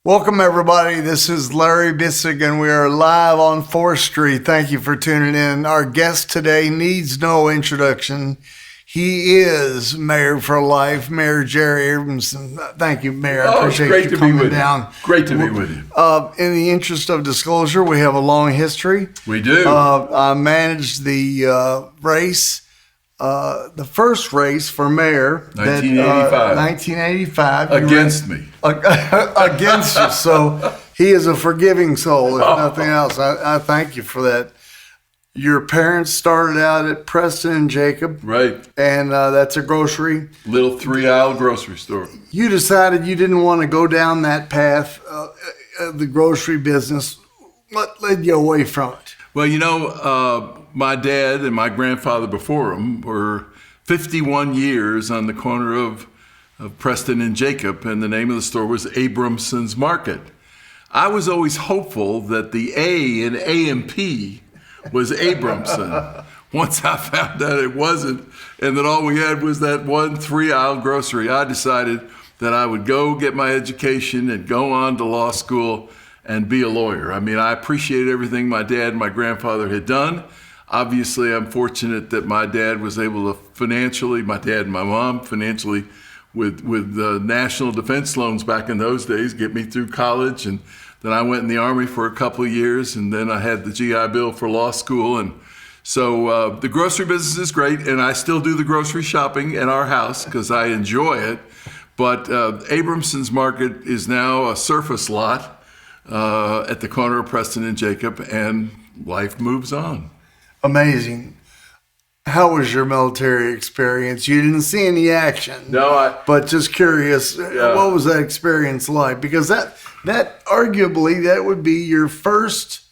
Welcome, everybody. This is Larry Bisig, and we are live on 4th Street. Thank you for tuning in. Our guest today needs no introduction. He is Mayor for Life, Mayor Jerry Abramson. Thank you, Mayor. I appreciate you coming down. Great to be with you. In the interest of disclosure, we have a long history. We do. I managed the race. The first race for mayor, 1985. 1985. Against me. Against you. So he is a forgiving soul, if nothing else. I thank you for that. Your parents started out at Preston and Jacob. Right. And that's a grocery. Little 3-aisle grocery store. You decided you didn't want to go down that path, the grocery business. What led you away from it? Well, my dad and my grandfather before him were 51 years on the corner of Preston and Jacob, and the name of the store was Abramson's Market. I was always hopeful that the A in A&P was Abramson. Once I found out it wasn't, and that all we had was that one 3-aisle grocery, I decided that I would go get my education and go on to law school and be a lawyer. I mean, I appreciate everything my dad and my grandfather had done. Obviously, I'm fortunate that my dad was able to financially, my dad and my mom financially, with the national defense loans back in those days, get me through college. And then I went in the Army for a couple of years, and then I had the GI Bill for law school. And so the grocery business is great, and I still do the grocery shopping at our house because I enjoy it. But Abramson's Market is now a surface lot at the corner of Preston and Jacob, and life moves on. Amazing. How was your military experience? You didn't see any action. No, but just curious, what was that experience like? Because that arguably that would be your first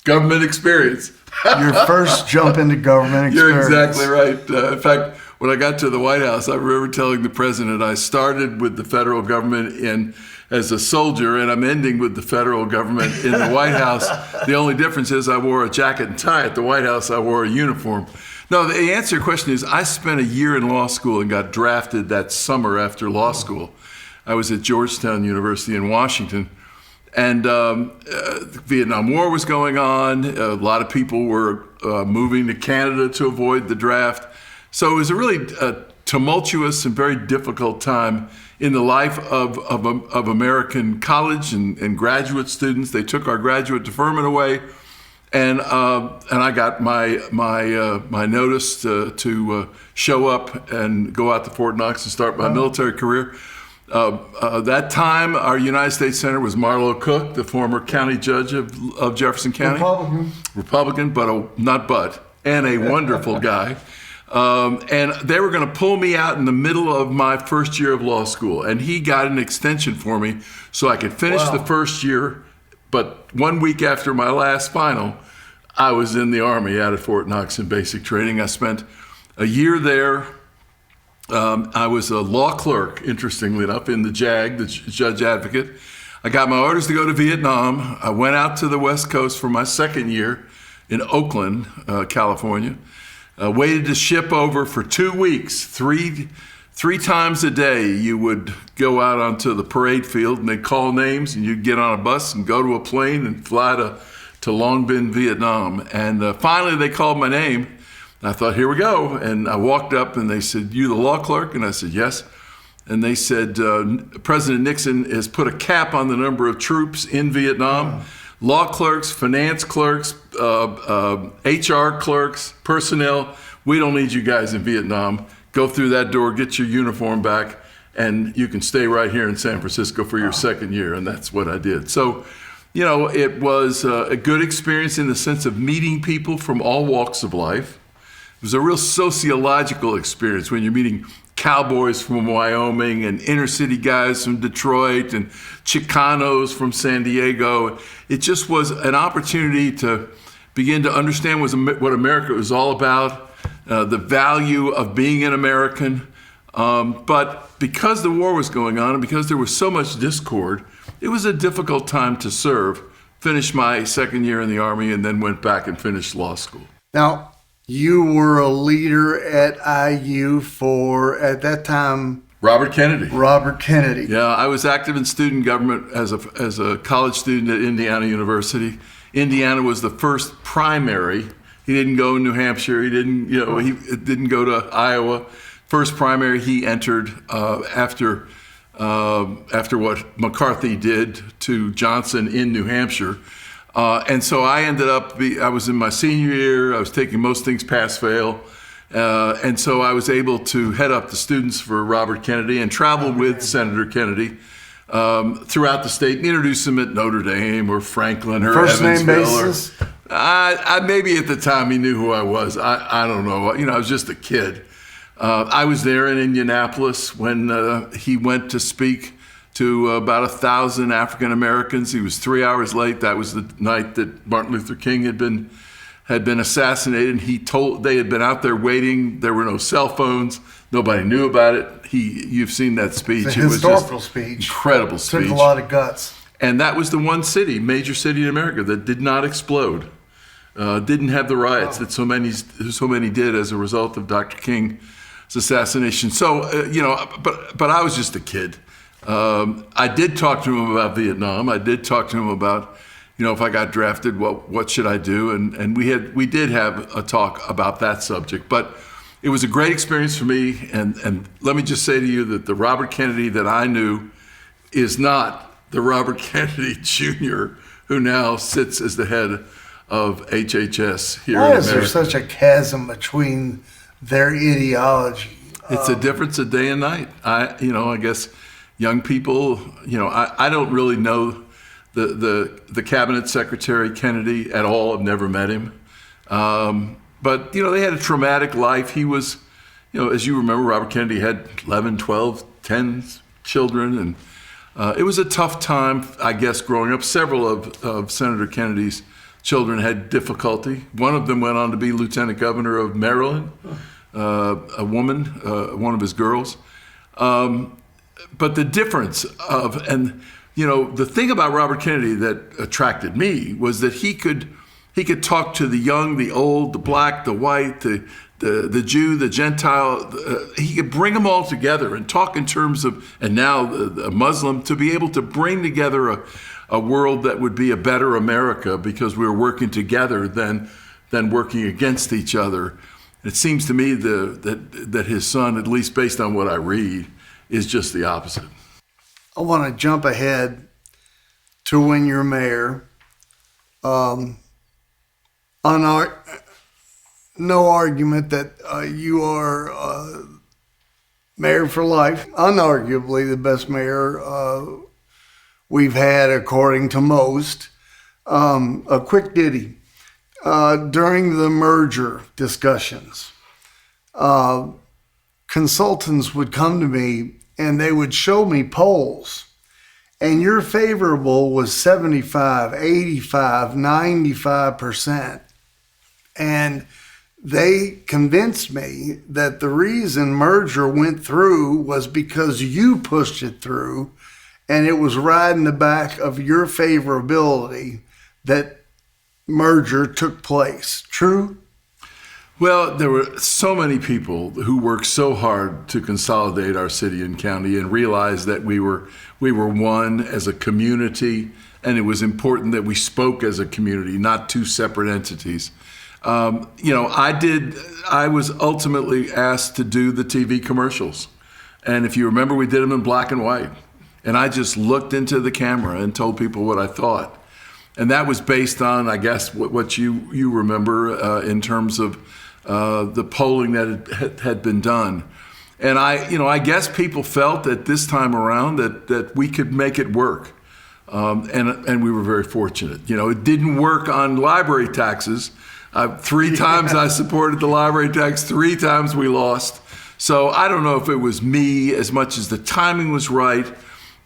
government experience. Your first jump into government experience. You're exactly right. In fact, when I got to the White House, I remember telling the president I started with the federal government as a soldier, and I'm ending with the federal government in the White House. The only difference is I wore a jacket and tie. At the White House, I wore a uniform. No, the answer to your question is I spent a year in law school and got drafted that summer after law school. I was at Georgetown University in Washington, and the Vietnam War was going on. A lot of people were moving to Canada to avoid the draft. So it was a really tumultuous and very difficult time in the life of American college and graduate students. They took our graduate deferment away, and I got my notice to show up and go out to Fort Knox and start my military career. That time, our United States Senator was Marlowe Cook, the former county judge of Jefferson County. Republican, and a wonderful guy. And they were going to pull me out in the middle of my first year of law school. And he got an extension for me so I could finish the first year. But 1 week after my last final, I was in the Army out at Fort Knox in basic training. I spent a year there. I was a law clerk, interestingly enough, in the JAG, the Judge Advocate. I got my orders to go to Vietnam. I went out to the West Coast for my second year in Oakland, California. Waited to ship over for 2 weeks. Three times a day you would go out onto the parade field and they'd call names and you'd get on a bus and go to a plane and fly to Long Binh, Vietnam. And finally they called my name. I thought, here we go. And I walked up and they said, you the law clerk? And I said, yes. And they said, President Nixon has put a cap on the number of troops in Vietnam. Law clerks, finance clerks, HR clerks, personnel, we don't need you guys in Vietnam. Go through that door, get your uniform back, and you can stay right here in San Francisco for your second year. And that's what I did. So, it was a good experience in the sense of meeting people from all walks of life. It was a real sociological experience when you're meeting cowboys from Wyoming and inner city guys from Detroit and Chicanos from San Diego. It just was an opportunity to begin to understand what America was all about, the value of being an American. But because the war was going on and because there was so much discord, it was a difficult time to serve. Finished my second year in the Army and then went back and finished law school. Now, you were a leader at IU for, at that time, Robert Kennedy. Robert Kennedy. Yeah, I was active in student government as a college student at Indiana University. Indiana was the first primary. He didn't go to New Hampshire. He didn't go to Iowa. First primary he entered after what McCarthy did to Johnson in New Hampshire. And so I ended up, I was in my senior year. I was taking most things pass-fail. And so I was able to head up the students for Robert Kennedy and travel with Senator Kennedy throughout the state and introduce him at Notre Dame or Franklin or First Evansville. name basis? I maybe at the time he knew who I was. I don't know. I was just a kid. I was there in Indianapolis when he went to speak to about 1,000 African Americans. He was 3 hours late. That was the night that Martin Luther King had been assassinated. They had been out there waiting. There were no cell phones. Nobody knew about it. You've seen that speech. It's a historical speech. Incredible speech. Took a lot of guts. And that was the one major city in America that did not explode. Didn't have the riots that so many did as a result of Dr. King's assassination. So, but I was just a kid. I did talk to him about Vietnam. I did talk to him about, if I got drafted, what should I do? And we did have a talk about that subject. But it was a great experience for me. And let me just say to you that the Robert Kennedy that I knew is not the Robert Kennedy Jr., who now sits as the head of HHS here in America. Why is there such a chasm between their ideology? It's a difference of day and night. I guess young people, I don't really know the cabinet secretary Kennedy at all. I've never met him. But, they had a traumatic life. He was, as you remember, Robert Kennedy had 11, 12, 10 children. And it was a tough time, I guess, growing up. Several of Senator Kennedy's children had difficulty. One of them went on to be lieutenant governor of Maryland, a woman, one of his girls. But the difference the thing about Robert Kennedy that attracted me was that he could talk to the young, the old, the black, the white, the Jew, the Gentile. He could bring them all together and talk in terms of, and now the Muslim, to be able to bring together a world that would be a better America because we were working together than working against each other. It seems to me that his son, at least based on what I read, is just the opposite. I want to jump ahead to when you're mayor. No argument that you are mayor for life. Unarguably the best mayor we've had, according to most. A quick ditty. During the merger discussions, consultants would come to me and they would show me polls. And your favorable was 75, 85, 95%. And they convinced me that the reason merger went through was because you pushed it through, and it was riding the back of your favorability that merger took place. True? Well, there were so many people who worked so hard to consolidate our city and county and realized that we were one as a community, and it was important that we spoke as a community, not two separate entities. I was ultimately asked to do the TV commercials. And if you remember, we did them in black and white. And I just looked into the camera and told people what I thought. And that was based on, I guess, what you remember in terms of the polling that had been done. And I guess people felt that this time around that we could make it work. And we were very fortunate. It didn't work on library taxes. 3 times I supported the library tax, 3 times we lost. So I don't know if it was me as much as the timing was right.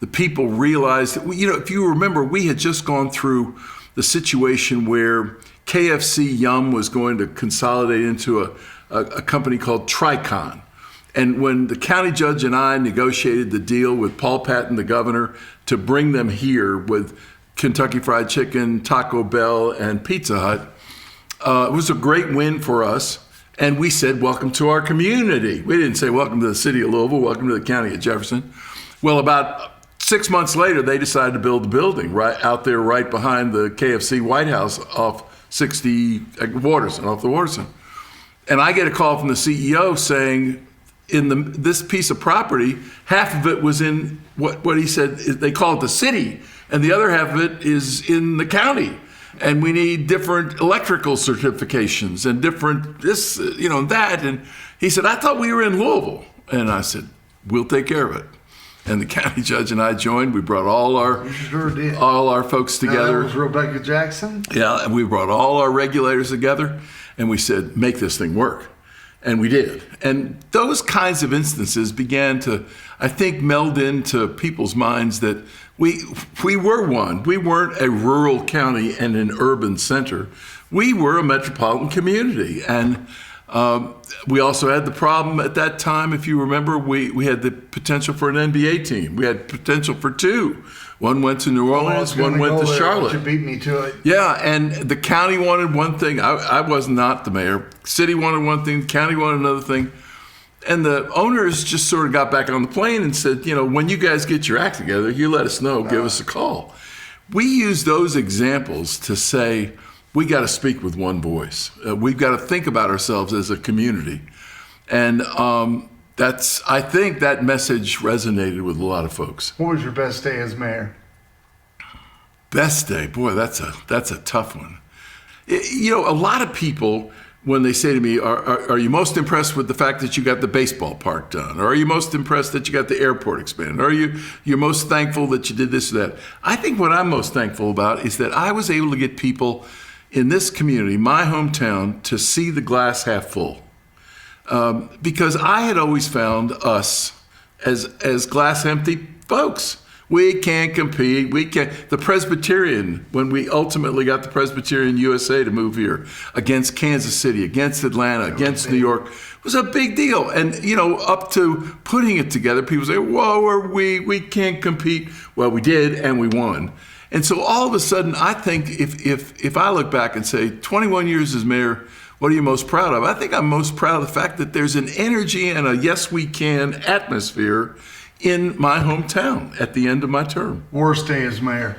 The people realized that, if you remember, we had just gone through the situation where KFC Yum was going to consolidate into a company called Tricon. And when the county judge and I negotiated the deal with Paul Patton, the governor, to bring them here with Kentucky Fried Chicken, Taco Bell, and Pizza Hut, it was a great win for us. And we said, welcome to our community. We didn't say, welcome to the city of Louisville, welcome to the county of Jefferson. Well, about 6 months later, they decided to build the building right out there, right behind the KFC White House off 60 Waterson, off the Waterson. And I get a call from the CEO saying, this piece of property, half of it was in what he said, they call it the city, and the other half of it is in the county. And we need different electrical certifications and different this, that. And he said, I thought we were in Louisville. And I said, we'll take care of it. And the county judge and I joined. We brought all our folks together. That was Rebecca Jackson? Yeah, and we brought all our regulators together, and we said, make this thing work. And we did. And those kinds of instances began to, I think, meld into people's minds that we were one. We weren't a rural county and an urban center. We were a metropolitan community. And we also had the problem at that time, if you remember, we had the potential for an NBA team. We had potential for two. One went to New Orleans, one went to Charlotte. You beat me to it. Yeah, and the county wanted one thing. I was not the mayor. City wanted one thing, the county wanted another thing. And the owners just sort of got back on the plane and said, when you guys get your act together, you let us know, give us a call. We use those examples to say, we got to speak with one voice. We've got to think about ourselves as a community. And I think that message resonated with a lot of folks. What was your best day as mayor? Best day, boy, that's a tough one. A lot of people, when they say to me, are you most impressed with the fact that you got the baseball park done? Or are you most impressed that you got the airport expanded? Or you're most thankful that you did this or that? I think what I'm most thankful about is that I was able to get people in this community, my hometown, to see the glass half full. Because I had always found us as glass empty folks. We can't compete. The Presbyterian, when we ultimately got the Presbyterian USA to move here, against Kansas City, against Atlanta, against New York, was a big deal. And, up to putting it together, people say, whoa, we can't compete. Well, we did, and we won. And so all of a sudden, I think if I look back and say, 21 years as mayor, what are you most proud of? I think I'm most proud of the fact that there's an energy and a yes, we can atmosphere in my hometown at the end of my term. Worst day as mayor?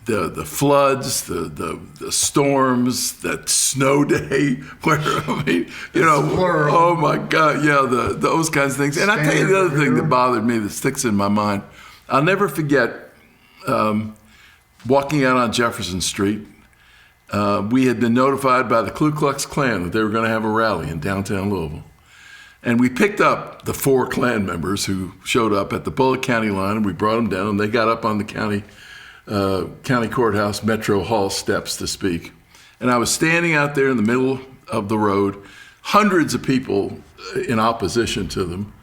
The floods, the storms, that snow day where, oh my God, yeah, those kinds of things. And I tell you the other thing that bothered me that sticks in my mind, I'll never forget walking out on Jefferson Street. We had been notified by the Ku Klux Klan that they were going to have a rally in downtown Louisville. And we picked up the 4 Klan members who showed up at the Bullitt County line, and we brought them down, and they got up on the county courthouse Metro Hall steps to speak. And I was standing out there in the middle of the road. Hundreds of people in opposition to them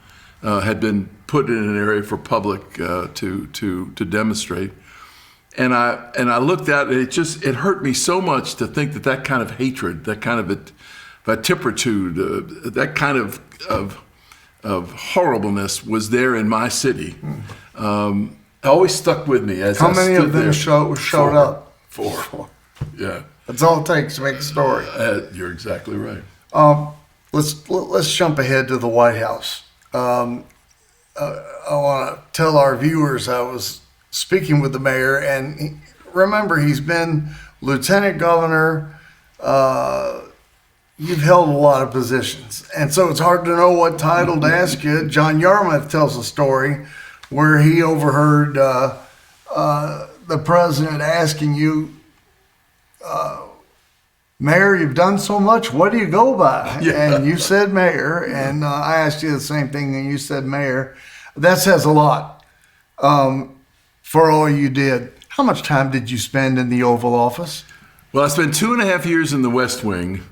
had been put in an area for public to demonstrate. And I looked at it, it hurt me so much to think that kind of hatred, that kind of vituperitude, that kind of horribleness was there in my city. It always stuck with me as How many of them showed up? 4. Yeah. That's all it takes to make a story. You're exactly right. Let's jump ahead to the White House. I want to tell our viewers I was speaking with the mayor, and remember, he's been lieutenant governor. You've held a lot of positions, and so it's hard to know what title to ask you. John Yarmouth tells a story where he overheard the president asking you, Mayor, you've done so much. What do you go by? Yeah. And you said mayor, and I asked you the same thing, and you said mayor. That says a lot for all you did. How much time did you spend in the Oval Office? Well, I spent 2.5 years in the West Wing,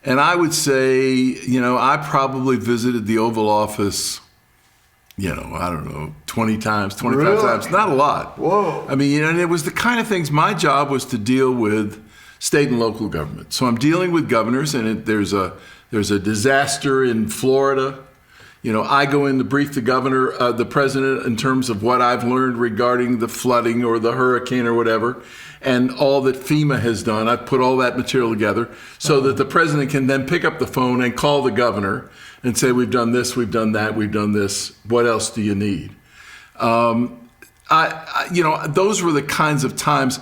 and I would say, I probably visited the Oval Office, I don't know, 20 times, 25 times. Not a lot. Whoa. I mean, and it was the kind of things, my job was to deal with state and local government. So I'm dealing with governors, and there's a disaster in Florida. I go in to brief the governor, the president, in terms of what I've learned regarding the flooding or the hurricane or whatever. and all that FEMA has done. I've put all that material together so that the president can then pick up the phone and call the governor and say, we've done this, we've done that, we've done this. What else do you need? Those were the kinds of times.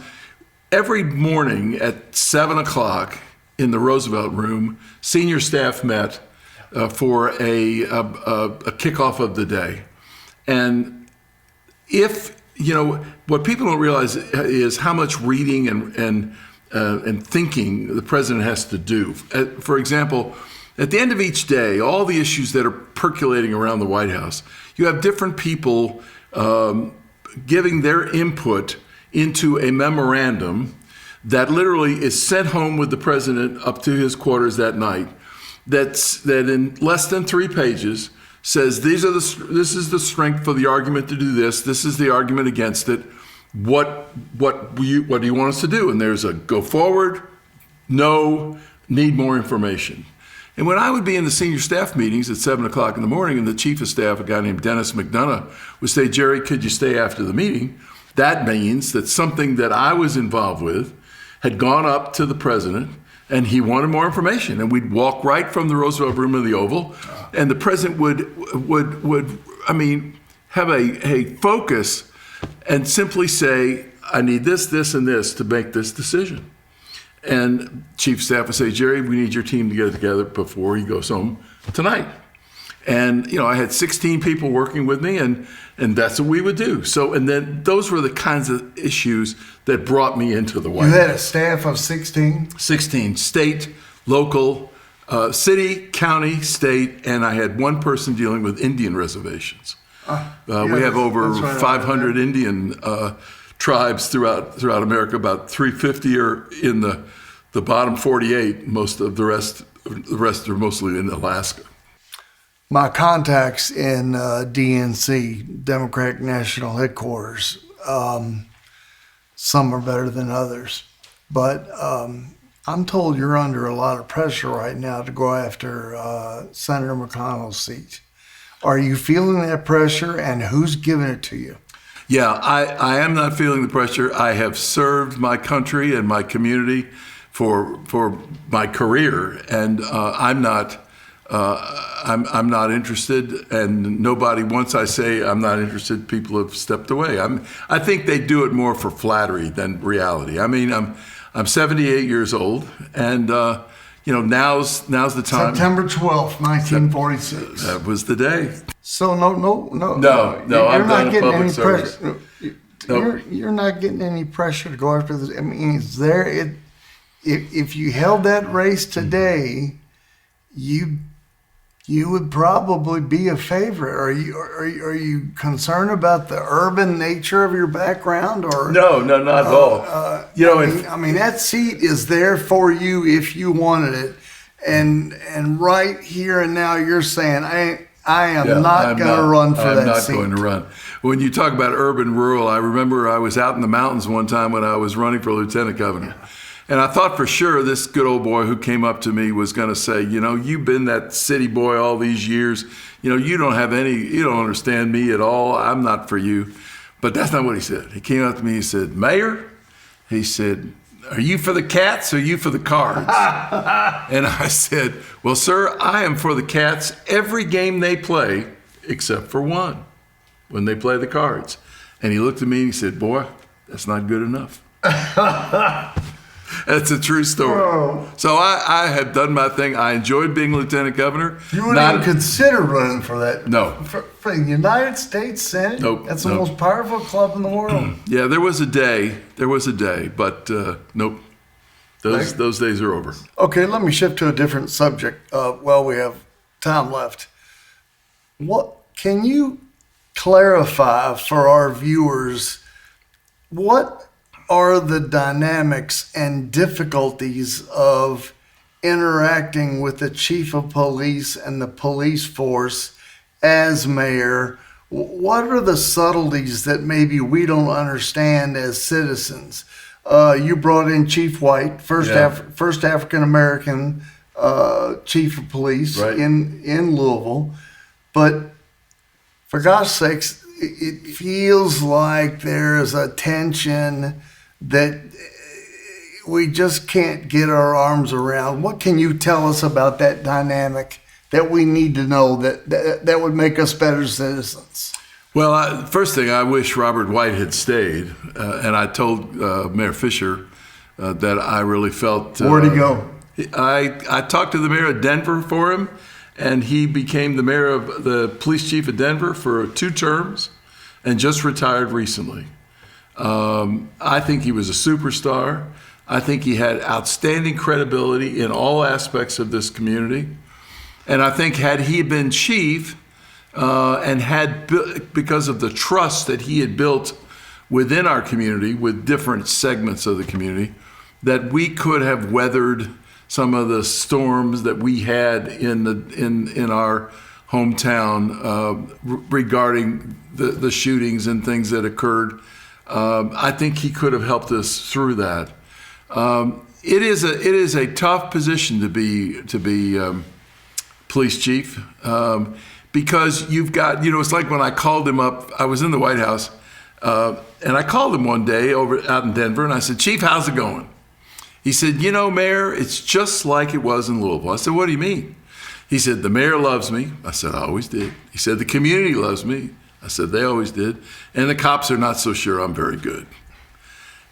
Every morning at 7 o'clock in the Roosevelt Room, senior staff met for a kickoff of the day. And what people don't realize is how much reading and thinking the president has to do. For example, at the end of each day, all the issues that are percolating around the White House, you have different people giving their input into a memorandum that literally is sent home with the president up to his quarters that night. That in less than 3 pages says this is the strength for the argument to do this. This is the argument against it. What do you want us to do? And there's a go forward, no, need more information. And when I would be in the senior staff meetings at 7 o'clock in the morning, and the chief of staff, a guy named Dennis McDonough, would say, Jerry, could you stay after the meeting? That means that something that I was involved with had gone up to the president, and he wanted more information. And we'd walk right from the Roosevelt Room to the Oval, and the president would have a focus and simply say, I need this, this, and this to make this decision. And chief of staff would say, Jerry, we need your team to get together before he goes home tonight. And, I had 16 people working with me, and that's what we would do. So, and then those were the kinds of issues that brought me into the White House. You had a staff of 16? 16, state, local, city, county, state, and I had one person dealing with Indian reservations. We have over 500 Indian tribes throughout America. About 350 are in the bottom 48. Most of the rest are mostly in Alaska. My contacts in DNC, Democratic National Headquarters, some are better than others, but I'm told you're under a lot of pressure right now to go after Senator McConnell's seat. Are you feeling that pressure, and who's giving it to you? Yeah, I am not feeling the pressure. I have served my country and my community for my career, and I'm not interested. And nobody, once I say I'm not interested, people have stepped away. I think they do it more for flattery than reality. I mean, I'm 78 years old, and now's the time. September 12th, 1946. That was the day. So no. You're not getting any service. pressure. Nope. You're not getting any pressure to go after this. I mean, if you held that race today, you would probably be a favorite. Are you concerned about the urban nature of your background, or no, not at all. I mean that seat is there for you if you wanted it, and right here and now you're saying I am not going to run for that seat. I'm not going to run. When you talk about urban rural, I remember I was out in the mountains one time when I was running for lieutenant governor. And I thought for sure this good old boy who came up to me was going to say, you've been that city boy all these years. You don't understand me at all. I'm not for you. But that's not what he said. He came up to me, he said, Mayor, he said, are you for the cats or are you for the cards? And I said, well, sir, I am for the cats every game they play except for one, when they play the cards. And he looked at me and he said, boy, that's not good enough. That's a true story. Whoa. So I have done my thing. I enjoyed being lieutenant governor. You wouldn't even consider running for that? No. For the United States Senate? Nope. That's the most powerful club in the world. Yeah, there was a day, but nope. Those days are over. Okay, let me shift to a different subject. We have time left. What can you clarify for our viewers what are the dynamics and difficulties of interacting with the chief of police and the police force as mayor? What are the subtleties that maybe we don't understand as citizens? You brought in Chief White, first African American chief of police in Louisville, but for gosh sakes, it feels like there is a tension that we just can't get our arms around. What can you tell us about that dynamic that we need to know that would make us better citizens? Well, first thing, I wish Robert White had stayed. And I told Mayor Fisher that I really felt... Where'd he go? I talked to the mayor of Denver for him, and he became the mayor of the police chief of Denver for 2 terms and just retired recently. I think he was a superstar. I think he had outstanding credibility in all aspects of this community. And I think had he been chief and because of the trust that he had built within our community with different segments of the community, that we could have weathered some of the storms that we had in our hometown regarding the shootings and things that occurred. I think he could have helped us through that. It is a tough position to be police chief because you've got, it's like when I called him up. I was in the White House and I called him one day out in Denver, and I said, "Chief, how's it going?" He said, "Mayor, it's just like it was in Louisville." I said, "What do you mean?" He said, "The mayor loves me." I said, "I always did." He said, "The community loves me." I said, "They always did. And the cops are not so sure I'm very good."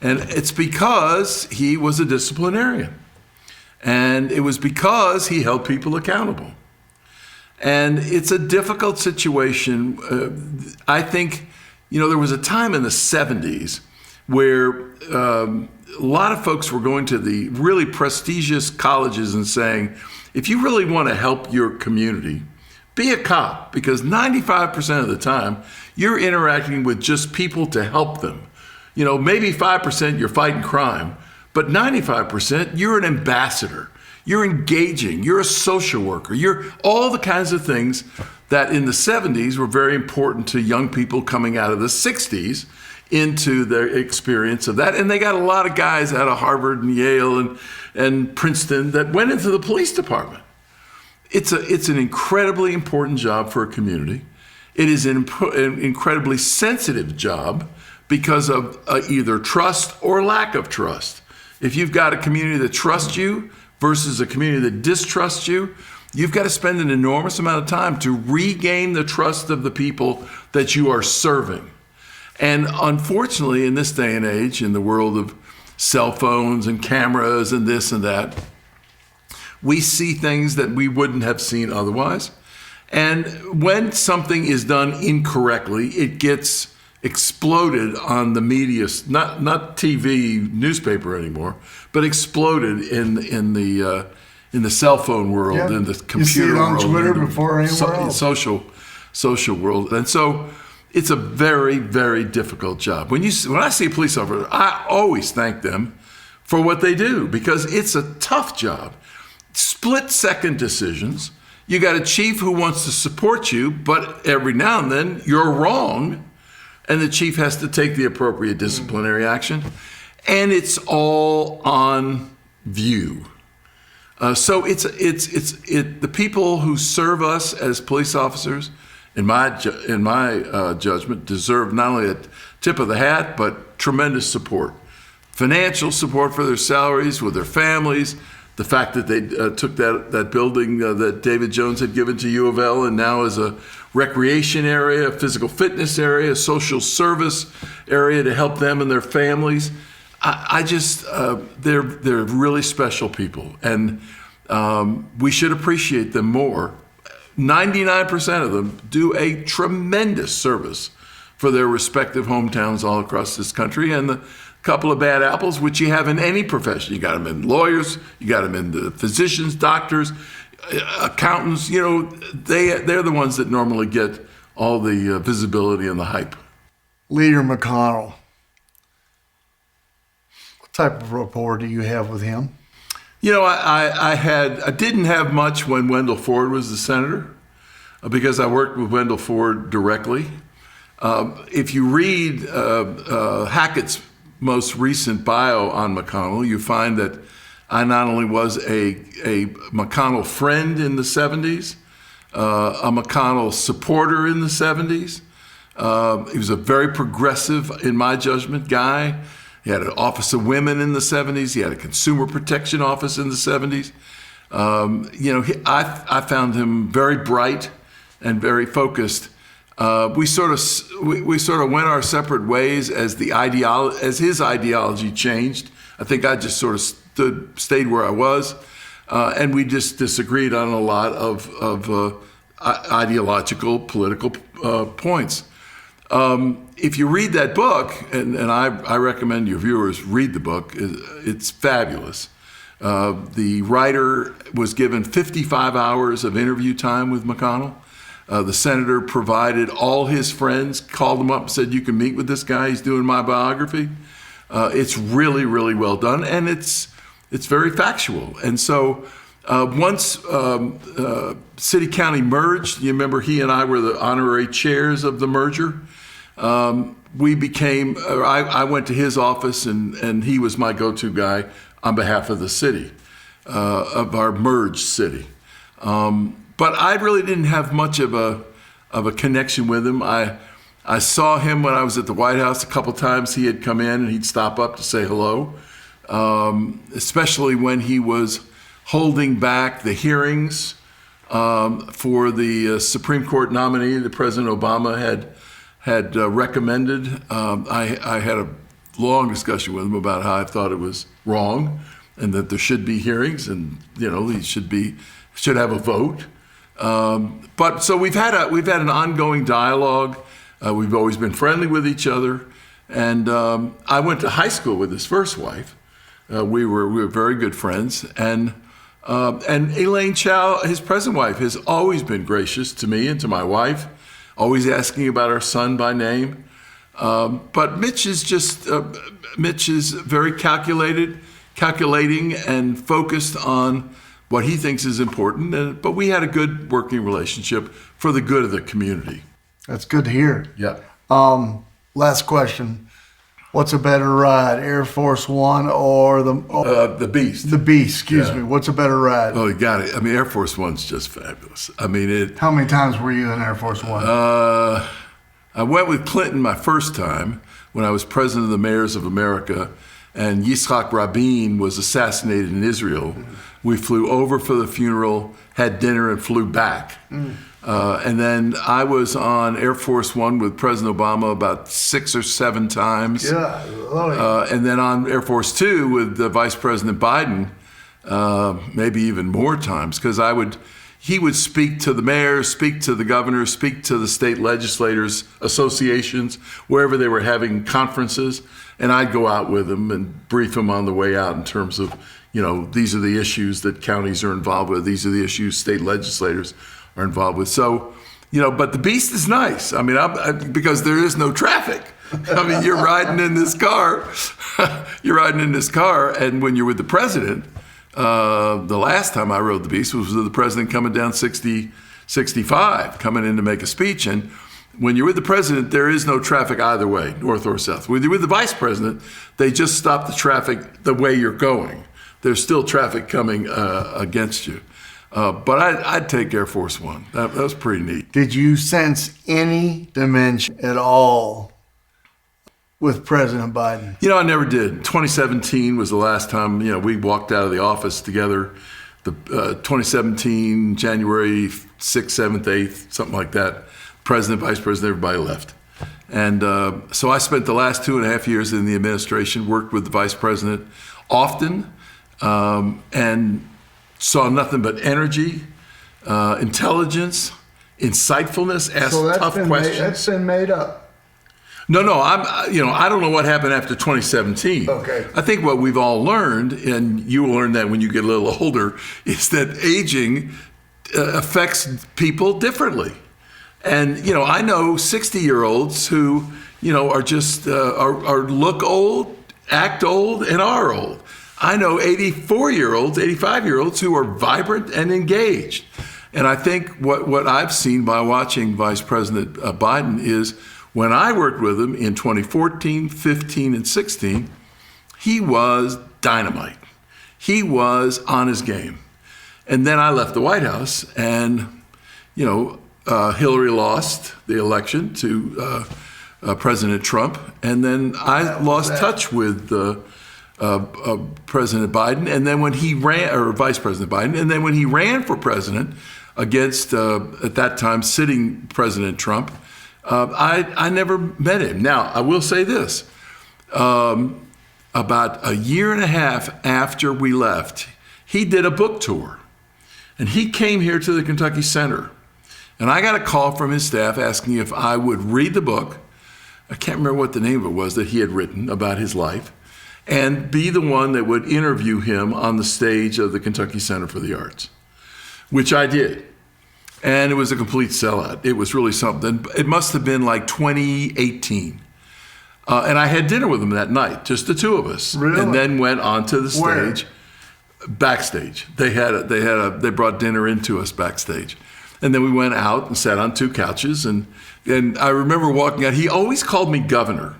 And it's because he was a disciplinarian. And it was because he held people accountable. And it's a difficult situation. I think, there was a time in the 70s where a lot of folks were going to the really prestigious colleges and saying, if you really want to help your community, be a cop, because 95% of the time you're interacting with just people to help them. Maybe 5% you're fighting crime, but 95% you're an ambassador. You're engaging, you're a social worker, you're all the kinds of things that in the 70s were very important to young people coming out of the 60s into their experience of that. And they got a lot of guys out of Harvard and Yale and Princeton that went into the police department. It's an incredibly important job for a community. It is an incredibly sensitive job because of either trust or lack of trust. If you've got a community that trusts you versus a community that distrusts you, you've got to spend an enormous amount of time to regain the trust of the people that you are serving. And unfortunately, in this day and age, in the world of cell phones and cameras and this and that, we see things that we wouldn't have seen otherwise. And when something is done incorrectly, it gets exploded on the media, not TV, newspaper anymore, but exploded in the cell phone world, in the computer world. You see it on Twitter before anywhere else. Social world. And so it's a very, very difficult job. When I see a police officer, I always thank them for what they do, because it's a tough job. Split-second decisions. You got a chief who wants to support you, but every now and then you're wrong, and the chief has to take the appropriate disciplinary action, and it's all on view. So the people who serve us as police officers, in my judgment, deserve not only a tip of the hat, but tremendous support. Financial support for their salaries, with their families, the fact that they took that building that David Jones had given to U of L and now is a recreation area, a physical fitness area, a social service area to help them and their families. They're really special people, and we should appreciate them more. 99% of them do a tremendous service for their respective hometowns all across this country, and the couple of bad apples, which you have in any profession. You got them in lawyers, you got them in the physicians, doctors, accountants. They're the ones that normally get all the visibility and the hype. Leader McConnell, what type of rapport do you have with him? I didn't have much when Wendell Ford was the senator, because I worked with Wendell Ford directly. If you read Hackett's most recent bio on McConnell, you find that I not only was a McConnell friend in the 70s, a McConnell supporter in the 70s. He was a very progressive, in my judgment, guy. He had an Office of Women in the 70s. He had a Consumer Protection Office in the 70s. I found him very bright and very focused. We sort of went our separate ways as his ideology changed. I think I just sort of stayed where I was, and we just disagreed on a lot of ideological, political points. If you read that book, and I recommend your viewers read the book, it's fabulous. The writer was given 55 hours of interview time with McConnell. The senator provided all his friends, called him up and said, "You can meet with this guy, he's doing my biography." It's really, really well done, and it's very factual. And so once city county merged, you remember he and I were the honorary chairs of the merger. I went to his office, and he was my go-to guy on behalf of the city, of our merged city. But I really didn't have much of a connection with him. I saw him when I was at the White House a couple times. He had come in and he'd stop up to say hello, especially when he was holding back the hearings for the Supreme Court nominee that President Obama had recommended. I had a long discussion with him about how I thought it was wrong and that there should be hearings, and he should have a vote. But so we've had an ongoing dialogue. We've always been friendly with each other, and I went to high school with his first wife. We were very good friends, and Elaine Chao, his present wife, has always been gracious to me and to my wife, always asking about our son by name. But Mitch is very calculating and focused on what he thinks is important. But we had a good working relationship for the good of the community. That's good to hear. Yeah. Last question. What's a better ride, Air Force One or the Beast? The Beast, excuse me. What's a better ride? Oh, you got it. I mean, Air Force One's just fabulous. I mean, How many times were you in Air Force One? I went with Clinton my first time when I was president of the Mayors of America, and Yitzhak Rabin was assassinated in Israel. We flew over for the funeral, had dinner, and flew back. And then I was on Air Force One with President Obama about 6 or 7 times. Yeah. And then on Air Force Two with Vice President Biden, maybe even more times, because he would speak to the mayors, speak to the governors, speak to the state legislators, associations, wherever they were having conferences, and I'd go out with them and brief them on the way out in terms of, these are the issues that counties are involved with, these are the issues state legislators are involved with. So, but the Beast is nice. I mean, because there is no traffic. I mean, you're riding in this car, and when you're with the president, the last time I rode the Beast was with the president coming down 65, coming in to make a speech. And when you're with the president, there is no traffic either way, north or south. When you're with the vice president, they just stop the traffic the way you're going. There's still traffic coming against you. But I'd take Air Force One. That was pretty neat. Did you sense any dimension at all with President Biden? I never did. 2017 was the last time, we walked out of the office together. The 2017, January 6th, 7th, 8th, something like that. President, vice president, everybody left. And so I spent the last 2.5 years in the administration, worked with the vice president often, and saw nothing but energy, intelligence, insightfulness, asked tough questions. That's been made up. No, I don't know what happened after 2017. Okay. I think what we've all learned, and you will learn that when you get a little older, is that aging affects people differently. And, I know 60-year-olds who, are just, are look old, act old, and are old. I know 84-year-olds, 85-year-olds who are vibrant and engaged. And I think what I've seen by watching Vice President Biden is when I worked with him in 2014, 15, and 16, he was dynamite. He was on his game. And then I left the White House, and, Hillary lost the election to President Trump, and then I lost touch with President Biden, and then when he ran, or Vice President Biden, and then when he ran for president against at that time sitting President Trump, I never met him. Now I will say this: about a year and a half after we left, he did a book tour, and he came here to the Kentucky Center, and I got a call from his staff asking if I would read the book. I can't remember what the name of it was that he had written about his life, and be the one that would interview him on the stage of the Kentucky Center for the Arts, which I did. And it was a complete sellout. It was really something. It must have been like 2018. And I had dinner with him that night, just the two of us. Really? And then went onto the Where? stage, backstage. They brought dinner into us backstage. And then we went out and sat on two couches, and I remember walking out. He always called me governor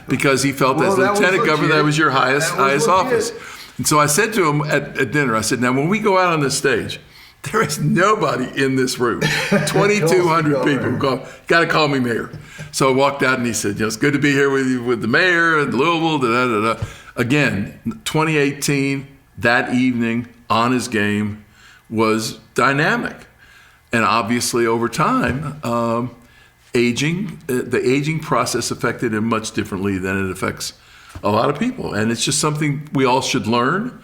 because he felt Well, as that was lieutenant governor legit. that was your highest That was office. legit. And so I said to him at dinner, I said, now when we go out on this stage, there is nobody in this room. 2,200 people got to call me mayor. So I walked out and he said, it's good to be here with you, with the mayor and Louisville, da-da-da-da. Again, 2018, that evening on his game was dynamic. And obviously over time, the aging process affected him much differently than it affects a lot of people. And it's just something we all should learn.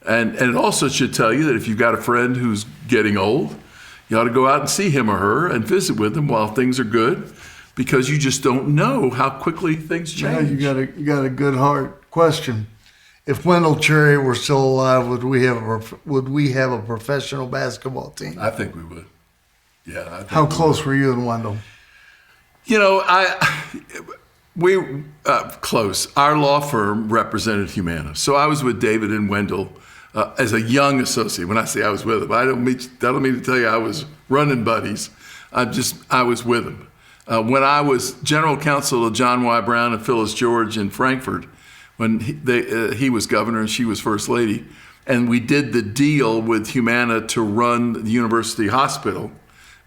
And it also should tell you that if you've got a friend who's getting old, you ought to go out and see him or her and visit with them while things are good, because you just don't know how quickly things change. Yeah, you got a good heart. Question: if Wendell Cherry were still alive, would we have a professional basketball team? I think we would. Yeah. I think How we close were you and Wendell? You know, we close. Our law firm represented Humana, so I was with David and Wendell as a young associate. When I say I was with them, I don't mean to tell you I was running buddies. I was with them. When I was general counsel of John Y. Brown and Phyllis George in Frankfurt, when he was governor and she was first lady, and we did the deal with Humana to run the university hospital.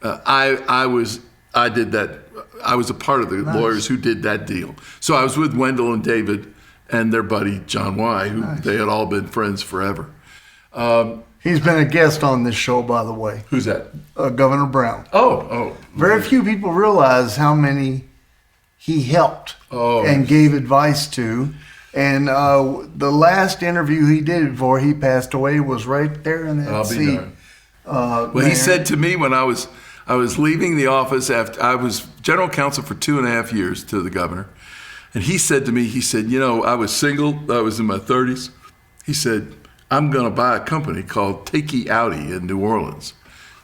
I did that. I was a part of the lawyers who did that deal. So I was with Wendell and David and their buddy John Y., who they had all been friends forever. He's been a guest on this show, by the way. Who's that? Governor Brown. Oh. Very few people realize how many he helped Oh. and gave advice to. And the last interview he did before he passed away was right there in that I'll be seat. darned. Well, he Mayor. said to me when I was leaving the office after I was general counsel for 2.5 years to the governor, and he said to me, I was single, I was in my 30s. He said, I'm going to buy a company called Takey Audi in New Orleans.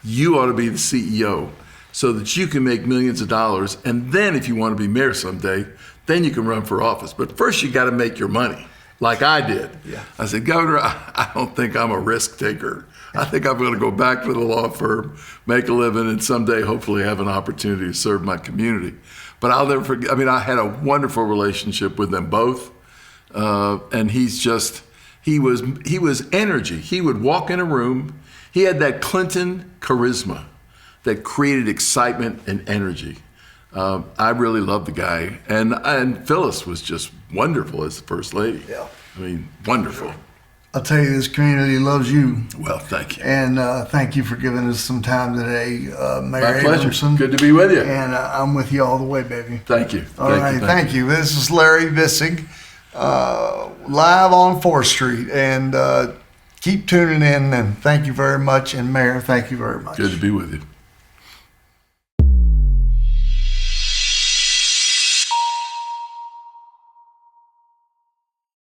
You ought to be the CEO so that you can make millions of dollars, and then if you want to be mayor someday, then you can run for office. But first you got to make your money, like I did. Yeah. I said, Governor, I don't think I'm a risk taker. I think I'm going to go back to the law firm, make a living, and someday hopefully have an opportunity to serve my community. But I'll never forget, I had a wonderful relationship with them both. And he was energy. He would walk in a room. He had that Clinton charisma that created excitement and energy. I really loved the guy. And Phyllis was just wonderful as the first lady. Yeah. Wonderful. I'll tell you, this community loves you. Well, thank you. And thank you for giving us some time today, Mayor My pleasure. Abramson. Good to be with you. And I'm with you all the way, baby. Thank you. All right, thank you. This is Larry Bisig, live on 4th Street. And keep tuning in, and thank you very much. And Mayor, thank you very much. Good to be with you.